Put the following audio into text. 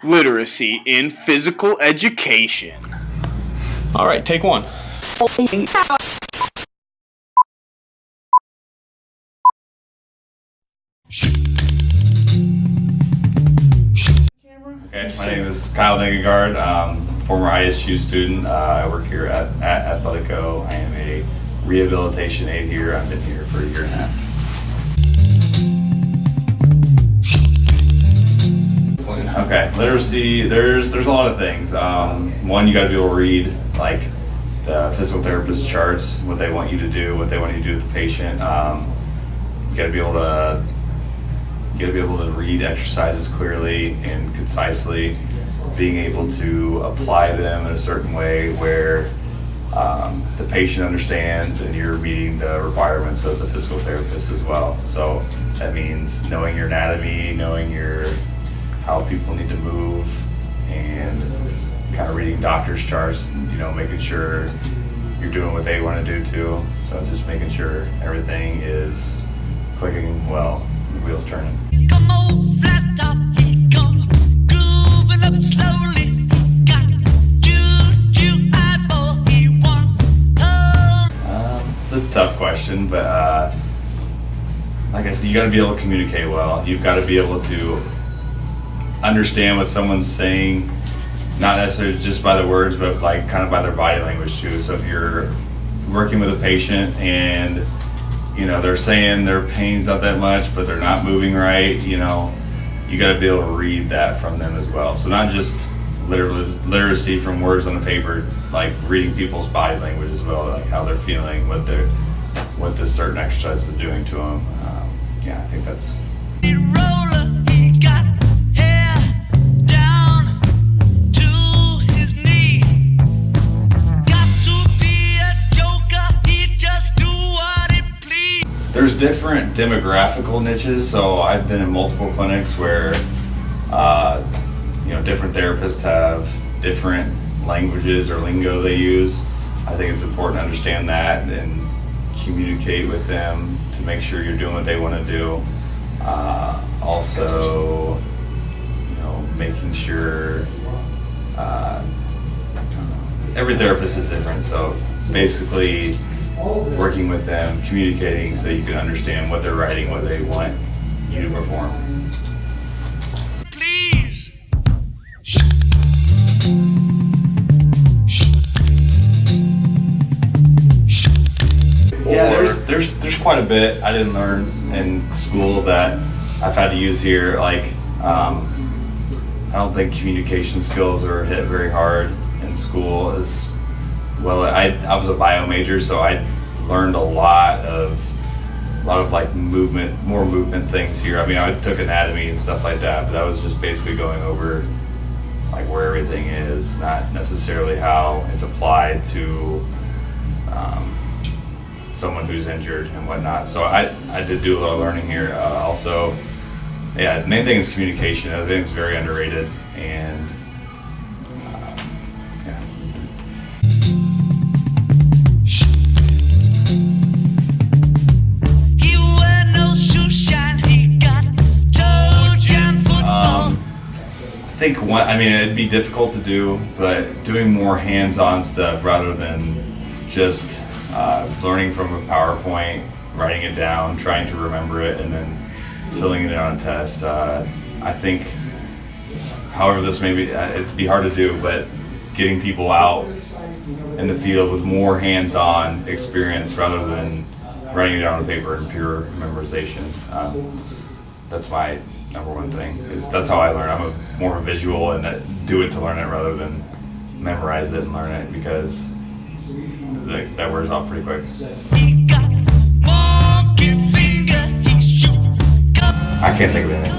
Literacy in physical education. All right, take one. Okay, my name is Kyle Negagard. Former ISU student. I work here at Athletico. I am a rehabilitation aide here. I've been here for a year and a half. Okay, literacy, there's a lot of things. One, you gotta be able to read like the physical therapist charts, what they want you to do, what they want you to do with the patient. You gotta be able to read exercises clearly and concisely, being able to apply them in a certain way where the patient understands and you're meeting the requirements of the physical therapist as well. So that means knowing your anatomy, knowing how people need to move, and kind of reading doctor's charts, making sure you're doing what they want to do too. So just making sure everything is clicking well, the wheels turning. Come on, flat top, he come grooving up slowly. Got juju eyeball, he want. It's a tough question, but like I said, you got to be able to communicate well. You've got to be able to understand what someone's saying, not necessarily just by the words, but like kind of by their body language too. So if you're working with a patient and they're saying their pain's not that much, but they're not moving right, you got to be able to read that from them as well. So not just literacy from words on the paper, like reading people's body language as well, like how they're feeling, what this certain exercise is doing to them. I think that's. Roller, he got hair down to his knee. Got to be a joker, he just do what he please. There's different demographical niches, so I've been in multiple clinics where different therapists have different languages or lingo they use. I think it's important to understand that and communicate with them to make sure you're doing what they want to do. Also, making sure every therapist is different, so basically working with them, communicating so you can understand what they're writing, what they want you to perform. Please. Yeah, there's quite a bit I didn't learn in school that I've had to use here. Like, I don't think communication skills are hit very hard in school as well. I was a bio major, so I learned a lot of like more movement things here. I mean, I took anatomy and stuff like that, but that was just basically going over like where everything is, not necessarily how it's applied to someone who's injured and whatnot. So I did do a little learning here. Also, the main thing is communication. I think it's very underrated, and He wear no shoe shine, he got toe jam football. I think it'd be difficult to do, but doing more hands-on stuff rather than just learning from a PowerPoint, writing it down, trying to remember it, and then filling it in on a test. I think, however this may be, it'd be hard to do, but getting people out in the field with more hands-on experience rather than writing it down on paper and pure memorization. That's my number one thing. That's how I learn. I'm more of a visual and do it to learn it rather than memorize it and learn it, because that wears off pretty quick. He got monkey finger, he shoot. I can't think of anything.